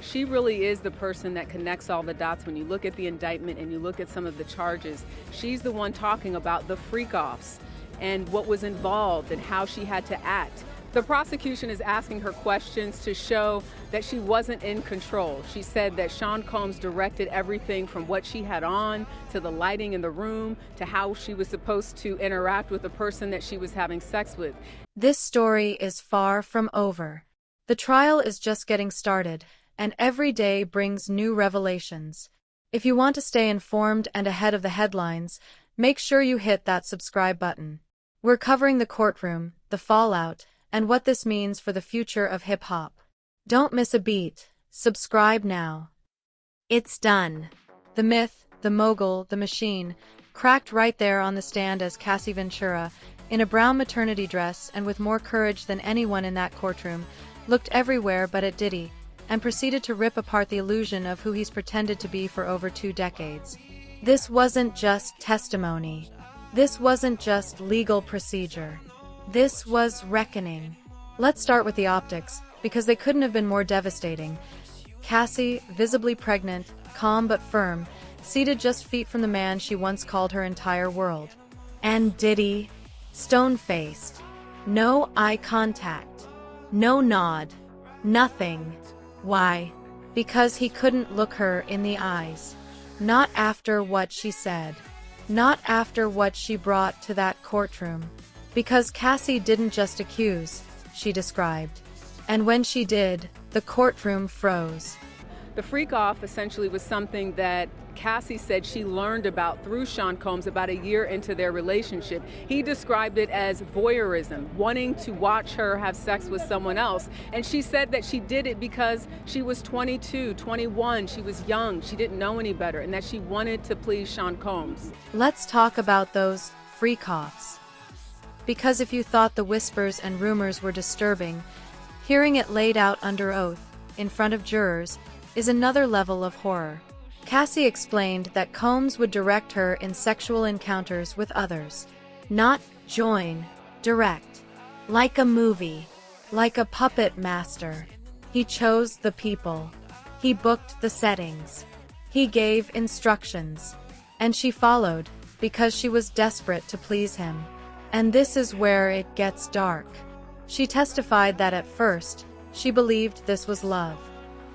She really is the person that connects all the dots when you look at the indictment and you look at some of the charges. She's the one talking about the freakoffs and what was involved and how she had to act. The prosecution is asking her questions to show that she wasn't in control. She said that Sean Combs directed everything from what she had on to the lighting in the room to how she was supposed to interact with the person that she was having sex with. This story is far from over. The trial is just getting started, and every day brings new revelations. If you want to stay informed and ahead of the headlines, make sure you hit that subscribe button. We're covering the courtroom, the fallout, and what this means for the future of hip-hop. Don't miss a beat. Subscribe now. It's done. The myth, the mogul, the machine, cracked right there on the stand as Cassie Ventura, in a brown maternity dress and with more courage than anyone in that courtroom, looked everywhere but at Diddy, and proceeded to rip apart the illusion of who he's pretended to be for over 2 decades. This wasn't just testimony. This wasn't just legal procedure. This was reckoning. Let's start with the optics, because they couldn't have been more devastating. Cassie, visibly pregnant, calm but firm, seated just feet from the man she once called her entire world. And Diddy, stone-faced. No eye contact. No nod. Nothing. Why? Because he couldn't look her in the eyes. Not after what she said. Not after what she brought to that courtroom. Because Cassie didn't just accuse, she described. And when she did, the courtroom froze. The freak-off essentially was something that Cassie said she learned about through Sean Combs about a year into their relationship. He described it as voyeurism, wanting to watch her have sex with someone else. And she said that she did it because she was 22, 21, she was young, she didn't know any better, and that she wanted to please Sean Combs. Let's talk about those freak-offs. Because if you thought the whispers and rumors were disturbing, hearing it laid out under oath, in front of jurors, is another level of horror. Cassie explained that Combs would direct her in sexual encounters with others. Not join, direct. Like a movie. Like a puppet master. He chose the people. He booked the settings. He gave instructions. And she followed, because she was desperate to please him. And this is where it gets dark. She testified that at first, she believed this was love.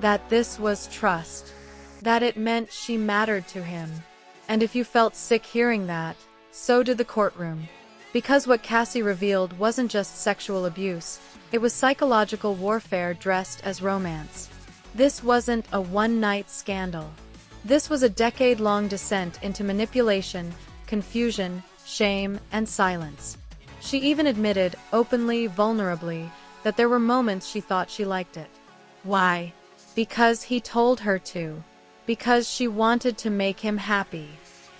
That this was trust. That it meant she mattered to him. And if you felt sick hearing that, so did the courtroom. Because what Cassie revealed wasn't just sexual abuse, it was psychological warfare dressed as romance. This wasn't a one-night scandal. This was a decade-long descent into manipulation, confusion, shame, and silence. She even admitted, openly, vulnerably, that there were moments she thought she liked it. Why? Because he told her to. Because she wanted to make him happy.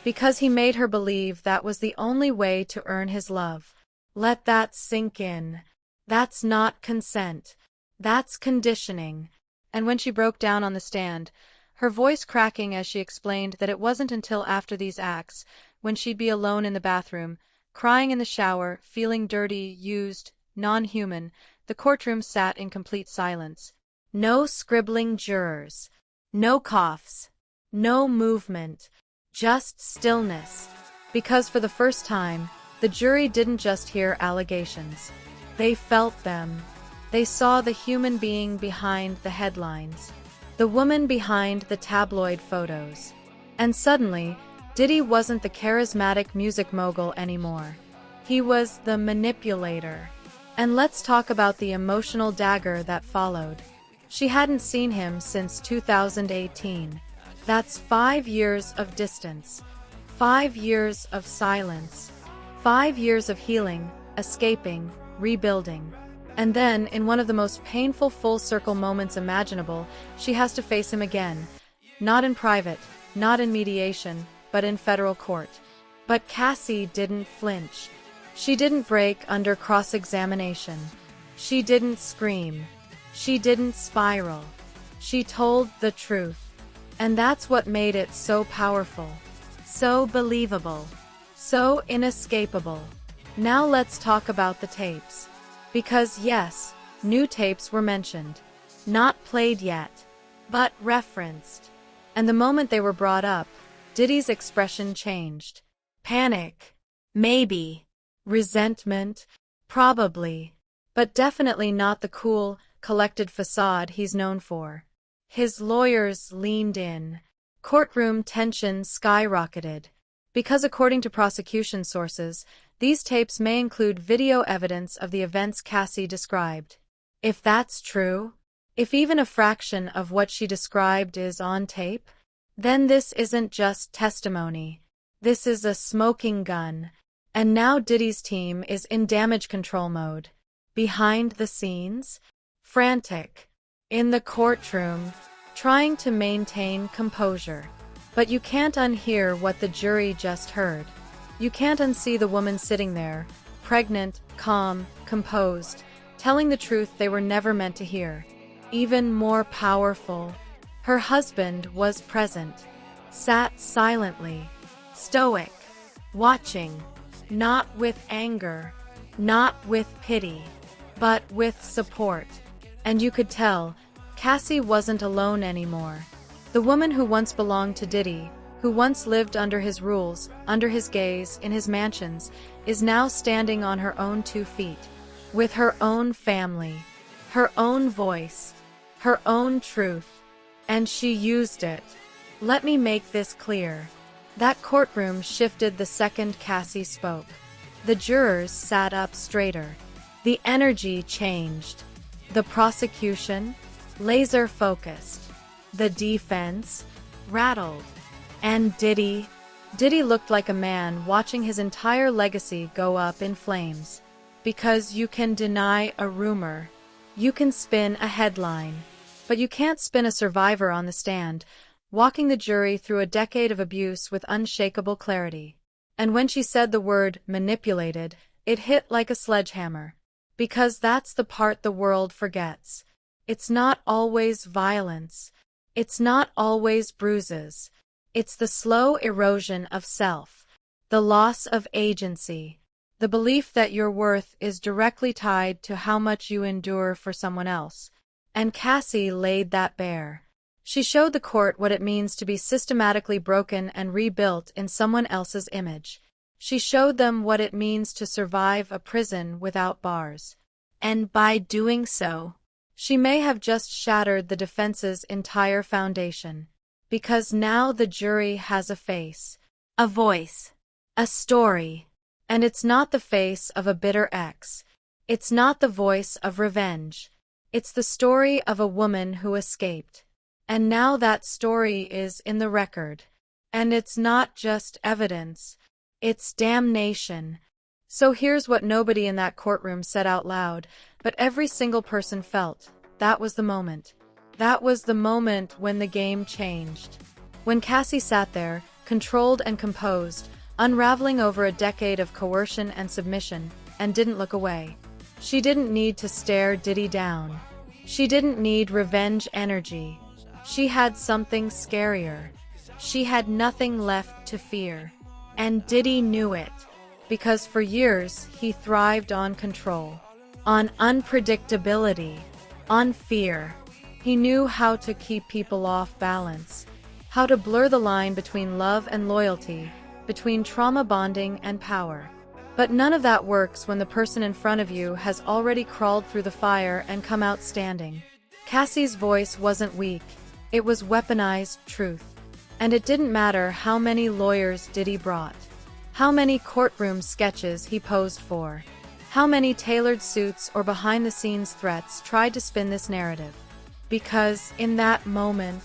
Because he made her believe that was the only way to earn his love. Let that sink in. That's not consent. That's conditioning. And when she broke down on the stand, her voice cracking as she explained that it wasn't until after these acts, when she'd be alone in the bathroom, crying in the shower, feeling dirty, used, non-human, the courtroom sat in complete silence. No scribbling jurors. No coughs. No movement. Just stillness. Because for the first time, the jury didn't just hear allegations. They felt them. They saw the human being behind the headlines. The woman behind the tabloid photos. And suddenly, Diddy wasn't the charismatic music mogul anymore. He was the manipulator. And let's talk about the emotional dagger that followed. She hadn't seen him since 2018. That's 5 years of distance. 5 years of silence. 5 years of healing, escaping, rebuilding. And then, in one of the most painful full-circle moments imaginable, she has to face him again. Not in private, not in mediation, but in federal court. But Cassie didn't flinch. She didn't break under cross-examination. She didn't scream. She didn't spiral. She told the truth. And that's what made it so powerful. So believable. So inescapable. Now let's talk about the tapes. Because yes, new tapes were mentioned. Not played yet. but referenced. And the moment they were brought up, Diddy's expression changed. Panic. Maybe. Resentment. Probably. But definitely not the cool, collected facade he's known for. His lawyers leaned in. Courtroom tension skyrocketed. Because according to prosecution sources, these tapes may include video evidence of the events Cassie described. If that's true, if even a fraction of what she described is on tape, then this isn't just testimony. This is a smoking gun. And now Diddy's team is in damage control mode. Behind the scenes, frantic. In the courtroom, trying to maintain composure. But you can't unhear what the jury just heard. You can't unsee the woman sitting there, pregnant, calm, composed, telling the truth they were never meant to hear. Even more powerful, her husband was present, sat silently, stoic, watching, not with anger, not with pity, but with support. And you could tell, Cassie wasn't alone anymore. The woman who once belonged to Diddy, who once lived under his rules, under his gaze, in his mansions, is now standing on her own 2 feet, with her own family, her own voice, her own truth, and she used it. Let me make this clear. That courtroom shifted the second Cassie spoke. The jurors sat up straighter. The energy changed. The prosecution, laser-focused. The defense, rattled. And Diddy looked like a man watching his entire legacy go up in flames. Because you can deny a rumor. You can spin a headline. But you can't spin a survivor on the stand, walking the jury through a decade of abuse with unshakable clarity. And when she said the word manipulated, it hit like a sledgehammer. Because that's the part the world forgets. It's not always violence. It's not always bruises. It's the slow erosion of self, the loss of agency, the belief that your worth is directly tied to how much you endure for someone else. And Cassie laid that bare. She showed the court what it means to be systematically broken and rebuilt in someone else's image. She showed them what it means to survive a prison without bars. And by doing so, she may have just shattered the defense's entire foundation. Because now the jury has a face, a voice, a story. And it's not the face of a bitter ex. It's not the voice of revenge. It's the story of a woman who escaped. And now that story is in the record. And it's not just evidence. It's damnation. So here's what nobody in that courtroom said out loud, but every single person felt. That was the moment. That was the moment when the game changed. When Cassie sat there, controlled and composed, unraveling over a decade of coercion and submission, and didn't look away. She didn't need to stare Diddy down. She didn't need revenge energy. She had something scarier. She had nothing left to fear. And Diddy knew it. Because for years, he thrived on control, on unpredictability, on fear. He knew how to keep people off balance, how to blur the line between love and loyalty, between trauma bonding and power. But none of that works when the person in front of you has already crawled through the fire and come out standing. Cassie's voice wasn't weak. It was weaponized truth. And it didn't matter how many lawyers Diddy brought, how many courtroom sketches he posed for, how many tailored suits or behind-the-scenes threats tried to spin this narrative. Because, in that moment,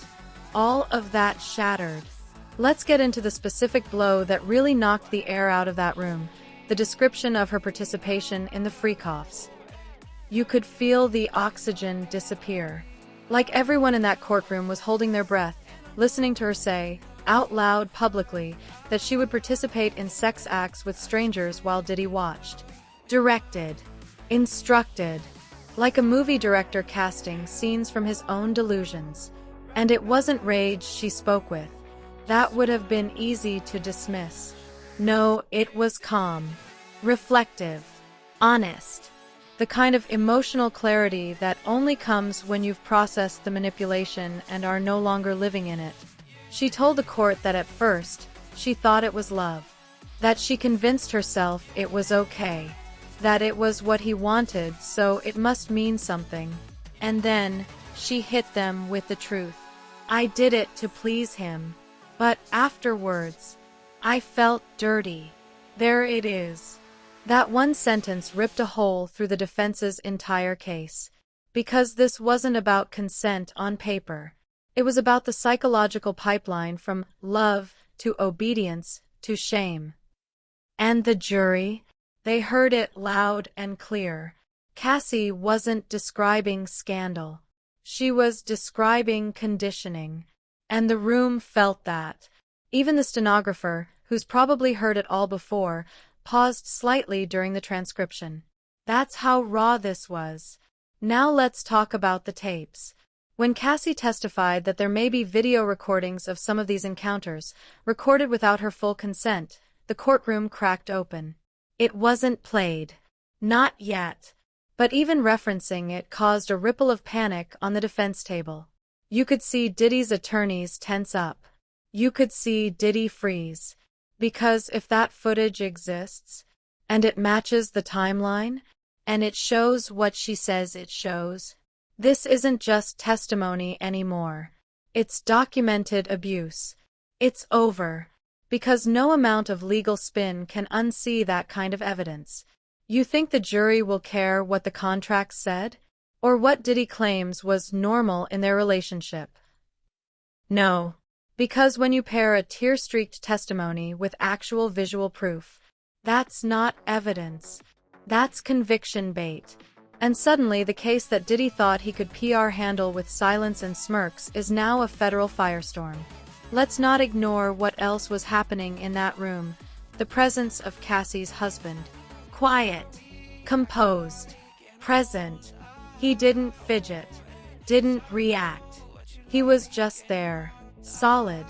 all of that shattered. Let's get into the specific blow that really knocked the air out of that room, the description of her participation in the freakoffs. You could feel the oxygen disappear. Like everyone in that courtroom was holding their breath, listening to her say, out loud publicly, that she would participate in sex acts with strangers while Diddy watched. Directed. Instructed. Like a movie director casting scenes from his own delusions. And it wasn't rage she spoke with. That would have been easy to dismiss. No, it was calm. Reflective. Honest. the kind of emotional clarity that only comes when you've processed the manipulation and are no longer living in it. She told the court that at first, she thought it was love, that she convinced herself it was okay, that it was what he wanted, so it must mean something. And then, she hit them with the truth. I did it to please him. But afterwards, I felt dirty. There it is. That one sentence ripped a hole through the defense's entire case. Because this wasn't about consent on paper. It was about the psychological pipeline from love to obedience to shame. And the jury? They heard it loud and clear. Cassie wasn't describing scandal. She was describing conditioning. And the room felt that. Even the stenographer, who's probably heard it all before, paused slightly during the transcription. That's how raw this was. Now let's talk about the tapes. When Cassie testified that there may be video recordings of some of these encounters, recorded without her full consent, the courtroom cracked open. It wasn't played. Not yet. But even referencing it caused a ripple of panic on the defense table. You could see Diddy's attorneys tense up. You could see Diddy freeze. Because if that footage exists, and it matches the timeline, and it shows what she says it shows, this isn't just testimony anymore. It's documented abuse. It's over. Because no amount of legal spin can unsee that kind of evidence. You think the jury will care what the contract said? Or what Diddy claims was normal in their relationship? No. Because when you pair a tear-streaked testimony with actual visual proof, that's not evidence. That's conviction bait. And suddenly the case that Diddy thought he could PR handle with silence and smirks is now a federal firestorm. Let's not ignore what else was happening in that room. The presence of Cassie's husband. Quiet. Composed. Present. He didn't fidget. Didn't react. He was just there. Solid.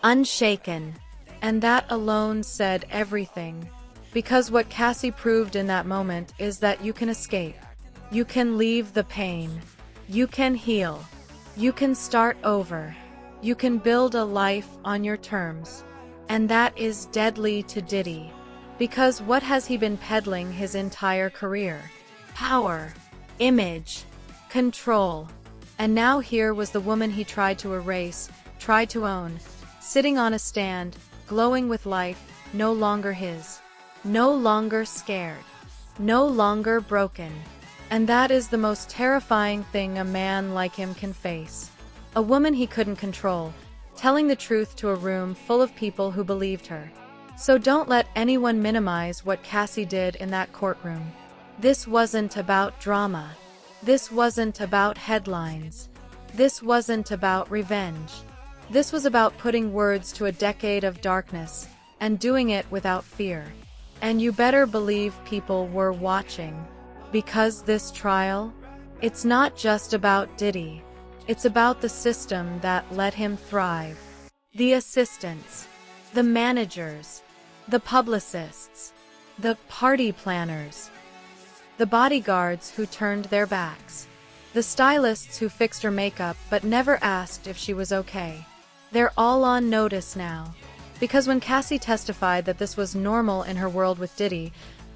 Unshaken. And that alone said everything. Because what Cassie proved in that moment is that you can escape. You can leave the pain. You can heal. You can start over. You can build a life on your terms. And that is deadly to Diddy. Because what has he been peddling his entire career? Power. Image. Control. And now here was the woman he tried to erase, tried to own, sitting on a stand, glowing with life, no longer his. No longer scared. No longer broken. And that is the most terrifying thing a man like him can face. A woman he couldn't control, telling the truth to a room full of people who believed her. So don't let anyone minimize what Cassie did in that courtroom. This wasn't about drama. This wasn't about headlines. This wasn't about revenge. This was about putting words to a decade of darkness, and doing it without fear. And you better believe people were watching. Because this trial, it's not just about Diddy. It's about the system that let him thrive. The assistants, the managers, the publicists, the party planners, the bodyguards who turned their backs, the stylists who fixed her makeup but never asked if she was okay. They're all on notice now. Because when Cassie testified that this was normal in her world with Diddy,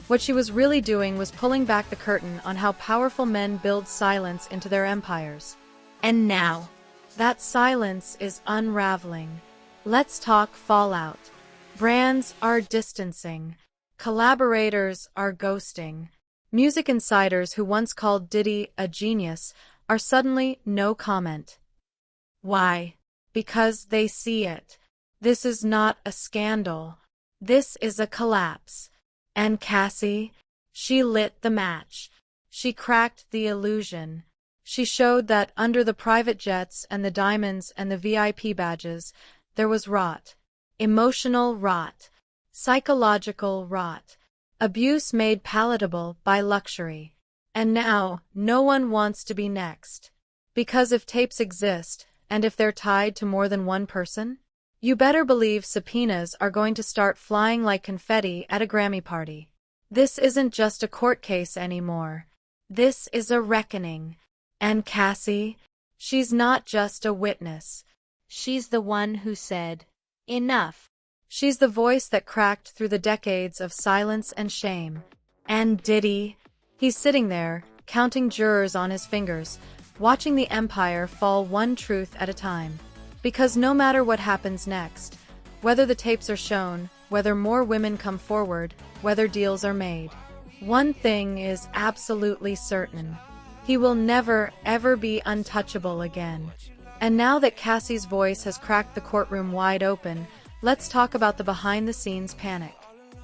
what she was really doing was pulling back the curtain on how powerful men build silence into their empires. And now, that silence is unraveling. Let's talk fallout. Brands are distancing. Collaborators are ghosting. Music insiders who once called Diddy a genius are suddenly no comment. Why? Because they see it. This is not a scandal. This is a collapse. And Cassie? She lit the match. She cracked the illusion. She showed that under the private jets and the diamonds and the VIP badges, there was rot. Emotional rot. Psychological rot. Abuse made palatable by luxury. And now, no one wants to be next. Because if tapes exist, and if they're tied to more than one person, you better believe subpoenas are going to start flying like confetti at a Grammy party. This isn't just a court case anymore. This is a reckoning. And Cassie, she's not just a witness. She's the one who said, "Enough." She's the voice that cracked through the decades of silence and shame. And Diddy, he's sitting there, counting jurors on his fingers, watching the empire fall one truth at a time. Because no matter what happens next, whether the tapes are shown, whether more women come forward, whether deals are made, one thing is absolutely certain. He will never, ever be untouchable again. And now that Cassie's voice has cracked the courtroom wide open, let's talk about the behind-the-scenes panic.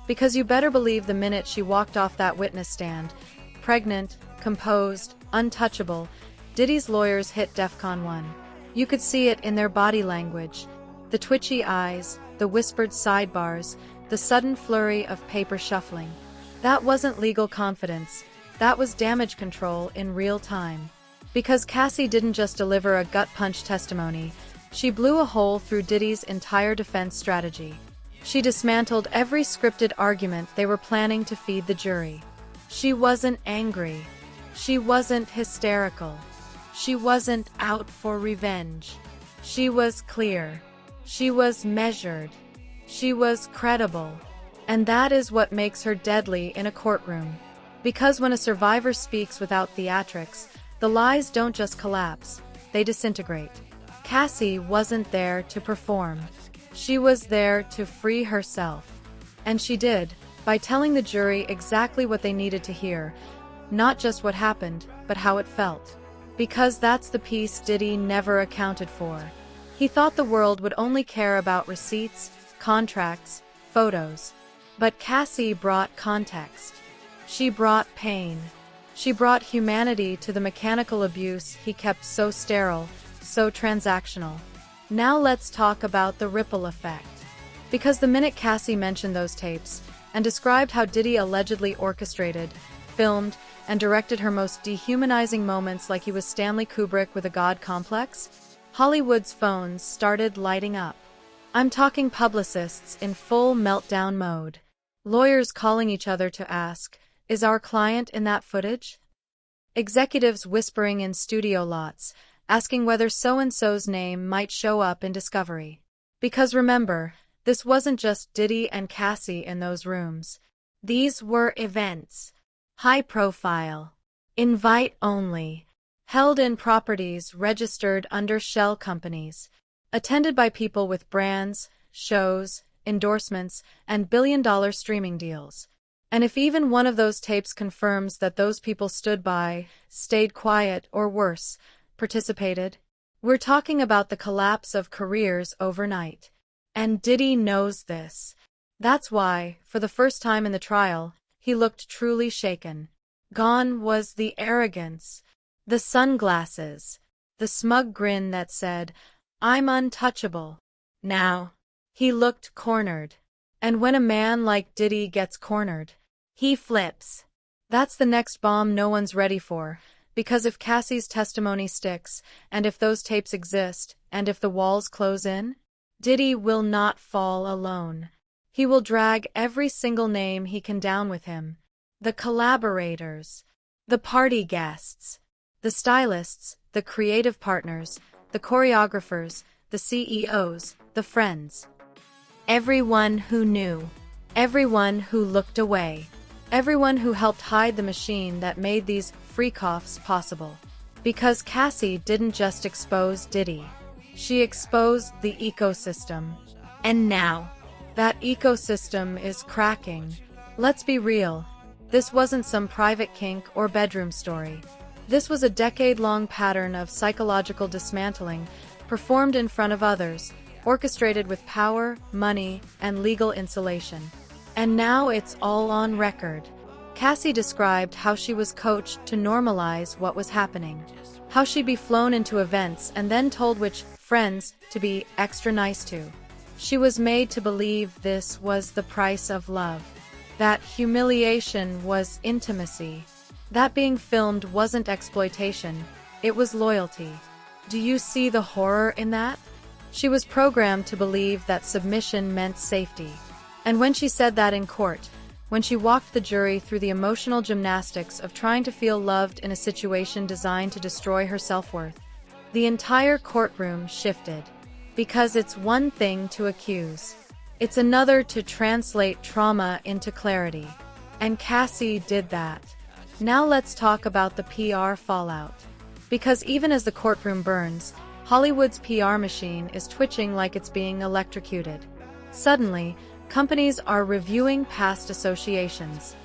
Because you better believe the minute she walked off that witness stand, pregnant, composed, untouchable, Diddy's lawyers hit DEFCON 1. You could see it in their body language. The twitchy eyes, the whispered sidebars, the sudden flurry of paper shuffling. That wasn't legal confidence. That was damage control in real time. Because Cassie didn't just deliver a gut-punch testimony, she blew a hole through Diddy's entire defense strategy. She dismantled every scripted argument they were planning to feed the jury. She wasn't angry. She wasn't hysterical. She wasn't out for revenge. She was clear. She was measured. She was credible. And that is what makes her deadly in a courtroom. Because when a survivor speaks without theatrics, the lies don't just collapse, they disintegrate. Cassie wasn't there to perform. She was there to free herself. And she did, by telling the jury exactly what they needed to hear, not just what happened, but how it felt. Because that's the piece Diddy never accounted for. He thought the world would only care about receipts, contracts, photos. But Cassie brought context. She brought pain. She brought humanity to the mechanical abuse he kept so sterile, so transactional. Now let's talk about the ripple effect. Because the minute Cassie mentioned those tapes, and described how Diddy allegedly orchestrated, filmed, and directed her most dehumanizing moments like he was Stanley Kubrick with a god complex, Hollywood's phones started lighting up. I'm talking publicists in full meltdown mode. Lawyers calling each other to ask, "Is our client in that footage?" Executives whispering in studio lots, asking whether so-and-so's name might show up in Discovery. Because remember, this wasn't just Diddy and Cassie in those rooms. These were events. High profile. Invite only. Held in properties registered under shell companies. Attended by people with brands, shows, endorsements, and billion-dollar streaming deals. And if even one of those tapes confirms that those people stood by, stayed quiet, or worse, participated, we're talking about the collapse of careers overnight. And Diddy knows this. That's why, for the first time in the trial, he looked truly shaken. Gone was the arrogance, the sunglasses, the smug grin that said, "I'm untouchable." Now, he looked cornered. And when a man like Diddy gets cornered, he flips. That's the next bomb no one's ready for, because if Cassie's testimony sticks, and if those tapes exist, and if the walls close in, Diddy will not fall alone. He will drag every single name he can down with him. The collaborators, the party guests, the stylists, the creative partners, the choreographers, the CEOs, the friends. Everyone who knew. Everyone who looked away. Everyone who helped hide the machine that made these freakoffs possible. Because Cassie didn't just expose Diddy. She exposed the ecosystem. And now, that ecosystem is cracking. Let's be real. This wasn't some private kink or bedroom story. This was a decade-long pattern of psychological dismantling, performed in front of others, orchestrated with power, money, and legal insulation. And now it's all on record. Cassie described how she was coached to normalize what was happening. How she'd be flown into events and then told which friends to be extra nice to. She was made to believe this was the price of love. That humiliation was intimacy. That being filmed wasn't exploitation, it was loyalty. Do you see the horror in that? She was programmed to believe that submission meant safety. And when she said that in court, when she walked the jury through the emotional gymnastics of trying to feel loved in a situation designed to destroy her self-worth. The entire courtroom shifted. Because it's one thing to accuse. It's another to translate trauma into clarity. And Cassie did that. Now let's talk about the PR fallout. Because even as the courtroom burns, Hollywood's PR machine is twitching like it's being electrocuted. Suddenly, companies are reviewing past associations.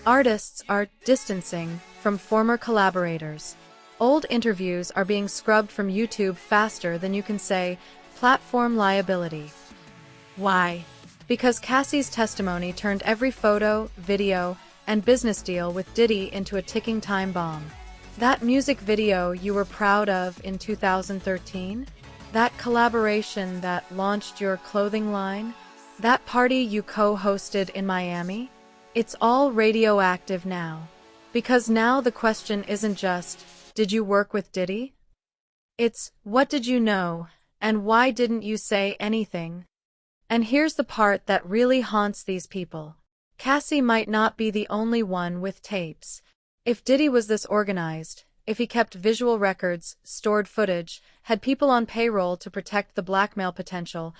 Artists are distancing from former collaborators. Old interviews are being scrubbed from YouTube faster than you can say, platform liability. Why? Because Cassie's testimony turned every photo, video, and business deal with Diddy into a ticking time bomb. That music video you were proud of in 2013? That collaboration that launched your clothing line? That party you co-hosted in Miami? It's all radioactive now. Because now the question isn't just, did you work with Diddy? It's, what did you know, and why didn't you say anything? And here's the part that really haunts these people. Cassie might not be the only one with tapes. If Diddy was this organized, if he kept visual records, stored footage, had people on payroll to protect the blackmail potential,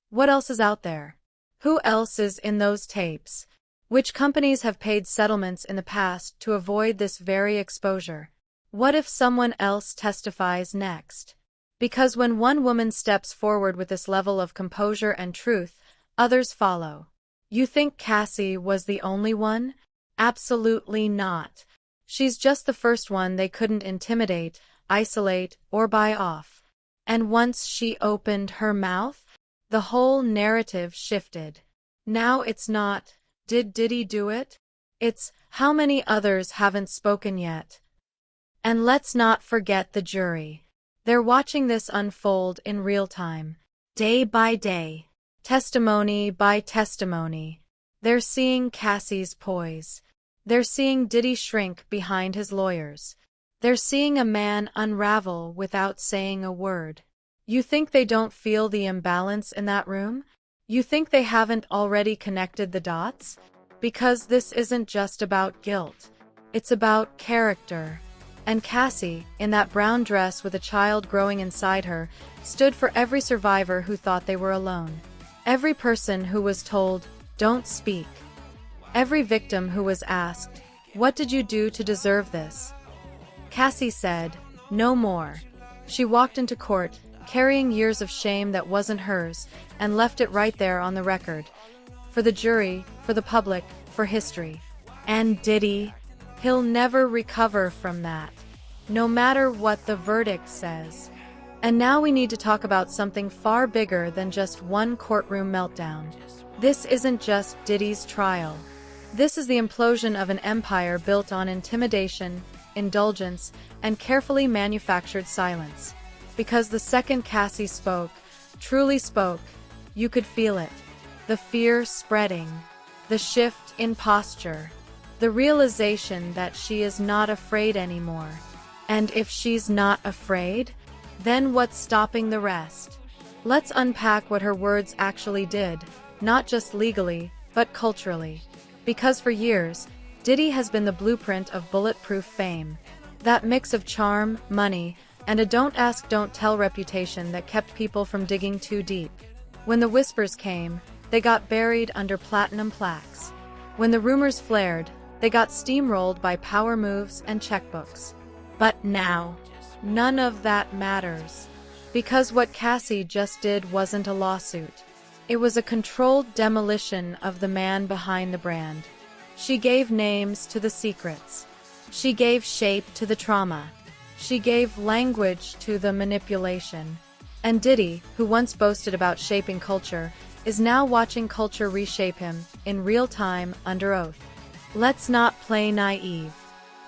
what else is out there? Who else is in those tapes? Which companies have paid settlements in the past to avoid this very exposure? What if someone else testifies next? Because when one woman steps forward with this level of composure and truth, others follow. You think Cassie was the only one? Absolutely not. She's just the first one they couldn't intimidate, isolate, or buy off. And once she opened her mouth, the whole narrative shifted. Now it's not, did Diddy do it? It's, how many others haven't spoken yet? And let's not forget the jury. They're watching this unfold in real time, day by day, testimony by testimony. They're seeing Cassie's poise. They're seeing Diddy shrink behind his lawyers. They're seeing a man unravel without saying a word. You think they don't feel the imbalance in that room? You think they haven't already connected the dots? Because this isn't just about guilt. It's about character. And Cassie, in that brown dress with a child growing inside her, stood for every survivor who thought they were alone. Every person who was told, don't speak. Every victim who was asked, what did you do to deserve this? Cassie said, no more. She walked into court, carrying years of shame that wasn't hers, and left it right there on the record. For the jury, for the public, for history. And Diddy, he'll never recover from that, no matter what the verdict says. And now we need to talk about something far bigger than just one courtroom meltdown. This isn't just Diddy's trial. This is the implosion of an empire built on intimidation, indulgence, and carefully manufactured silence. Because the second Cassie spoke, truly spoke, you could feel it. The fear spreading, the shift in posture, the realization that she is not afraid anymore. And if she's not afraid, then what's stopping the rest? Let's unpack what her words actually did, not just legally, but culturally. Because for years, Diddy has been the blueprint of bulletproof fame. That mix of charm, money, and a don't ask, don't tell reputation that kept people from digging too deep. When the whispers came, they got buried under platinum plaques. When the rumors flared, they got steamrolled by power moves and checkbooks. But now, none of that matters. Because what Cassie just did wasn't a lawsuit. It was a controlled demolition of the man behind the brand. She gave names to the secrets. She gave shape to the trauma. She gave language to the manipulation. And Diddy, who once boasted about shaping culture, is now watching culture reshape him, in real time, under oath. Let's not play naive.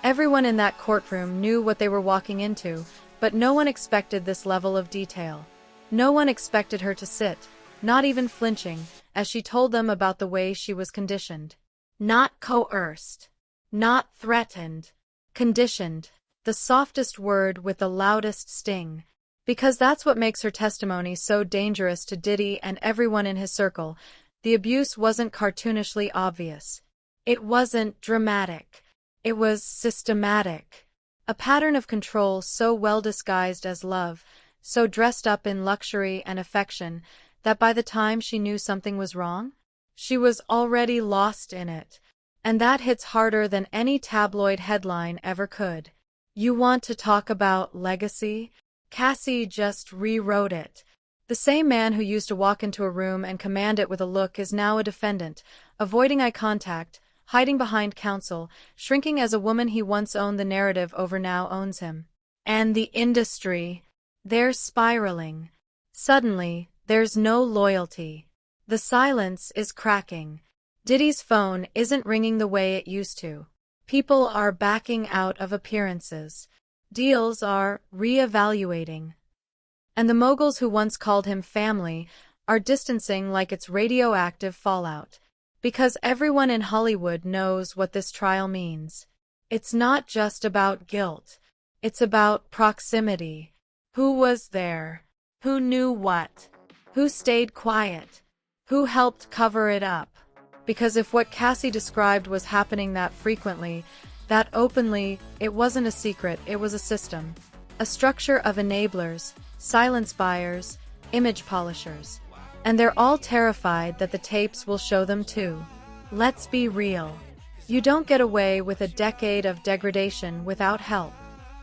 Everyone in that courtroom knew what they were walking into, but no one expected this level of detail. No one expected her to sit, not even flinching, as she told them about the way she was conditioned. Not coerced. Not threatened. Conditioned. The softest word with the loudest sting. Because that's what makes her testimony so dangerous to Diddy and everyone in his circle. The abuse wasn't cartoonishly obvious. It wasn't dramatic. It was systematic. A pattern of control so well disguised as love, so dressed up in luxury and affection, that by the time she knew something was wrong, she was already lost in it. And that hits harder than any tabloid headline ever could. You want to talk about legacy? Cassie just rewrote it. The same man who used to walk into a room and command it with a look is now a defendant, avoiding eye contact, hiding behind counsel, shrinking as a woman he once owned the narrative over now owns him. And the industry, they're spiraling. Suddenly, there's no loyalty. The silence is cracking. Diddy's phone isn't ringing the way it used to. People are backing out of appearances. Deals are re-evaluating. And the moguls who once called him family are distancing like it's radioactive fallout. Because everyone in Hollywood knows what this trial means. It's not just about guilt. It's about proximity. Who was there? Who knew what? Who stayed quiet? Who helped cover it up? Because if what Cassie described was happening that frequently, that openly, it wasn't a secret, it was a system. A structure of enablers, silence buyers, image polishers. And they're all terrified that the tapes will show them too. Let's be real. You don't get away with a decade of degradation without help.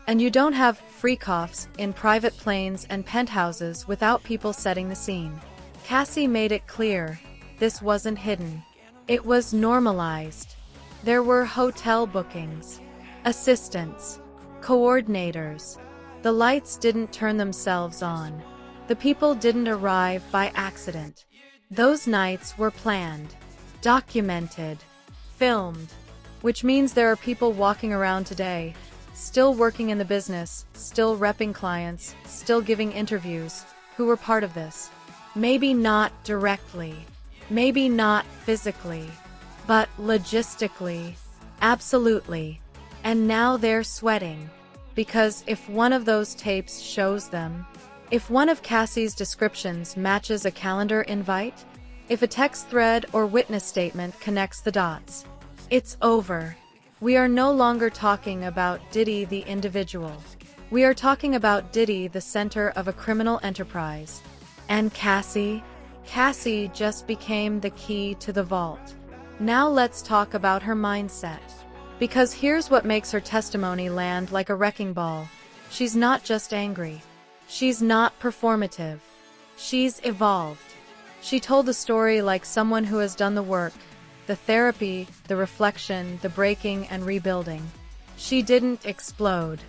And you don't have freakoffs in private planes and penthouses without people setting the scene. Cassie made it clear, this wasn't hidden. It was normalized. There were hotel bookings, assistants, coordinators. The lights didn't turn themselves on. The people didn't arrive by accident. Those nights were planned, documented, filmed, which means there are people walking around today, still working in the business, still repping clients, still giving interviews, who were part of this. Maybe not directly, maybe not physically, but logistically, absolutely. And now they're sweating. Because if one of those tapes shows them, if one of Cassie's descriptions matches a calendar invite, if a text thread or witness statement connects the dots, it's over. We are no longer talking about Diddy the individual. We are talking about Diddy the center of a criminal enterprise. And Cassie just became the key to the vault. Now let's talk about her mindset. Because here's what makes her testimony land like a wrecking ball. She's not just angry. She's not performative. She's evolved. She told the story like someone who has done the work, the therapy, the reflection, the breaking and rebuilding. She didn't explode.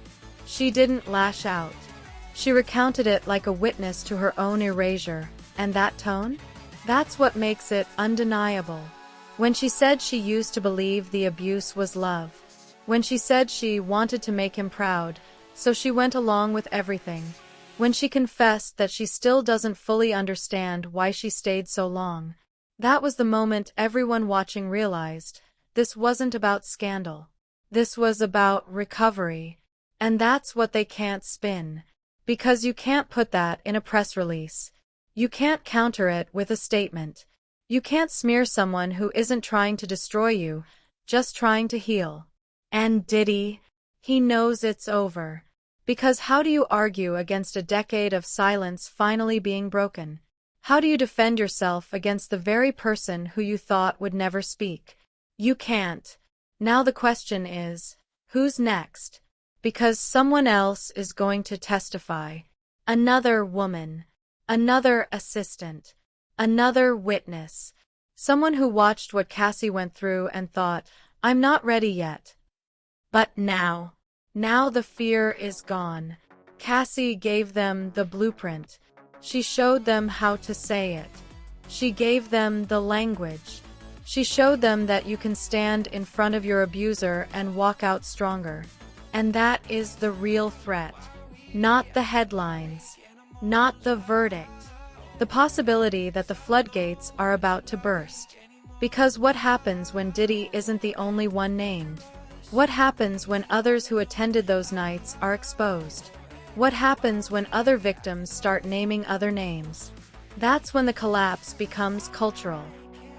She didn't lash out. She recounted it like a witness to her own erasure. And that tone? That's what makes it undeniable. When she said she used to believe the abuse was love. When she said she wanted to make him proud, so she went along with everything. When she confessed that she still doesn't fully understand why she stayed so long. That was the moment everyone watching realized, this wasn't about scandal. This was about recovery. And that's what they can't spin. Because you can't put that in a press release. You can't counter it with a statement. You can't smear someone who isn't trying to destroy you, just trying to heal. And Diddy, he knows it's over. Because how do you argue against a decade of silence finally being broken? How do you defend yourself against the very person who you thought would never speak? You can't. Now the question is, who's next? Because someone else is going to testify. Another woman. Another assistant. Another witness. Someone who watched what Cassie went through and thought, I'm not ready yet. But now the fear is gone. Cassie gave them the blueprint. She showed them how to say it. She gave them the language. She showed them that you can stand in front of your abuser and walk out stronger. And that is the real threat. Not the headlines. Not the verdict. The possibility that the floodgates are about to burst. Because what happens when Diddy isn't the only one named? What happens when others who attended those nights are exposed? What happens when other victims start naming other names? That's when the collapse becomes cultural.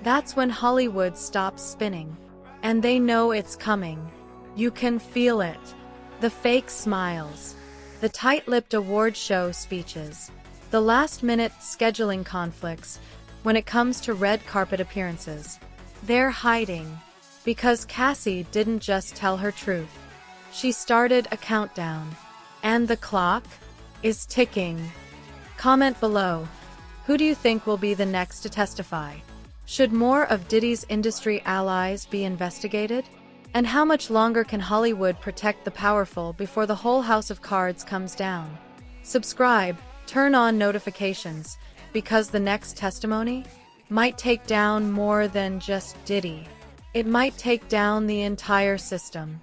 That's when Hollywood stops spinning. And they know it's coming. You can feel it. The fake smiles. The tight-lipped award show speeches. The last-minute scheduling conflicts when it comes to red carpet appearances. They're hiding. Because Cassie didn't just tell her truth. She started a countdown. And the clock is ticking. Comment below. Who do you think will be the next to testify? Should more of Diddy's industry allies be investigated? And how much longer can Hollywood protect the powerful before the whole house of cards comes down? Subscribe, turn on notifications, because the next testimony might take down more than just Diddy. It might take down the entire system.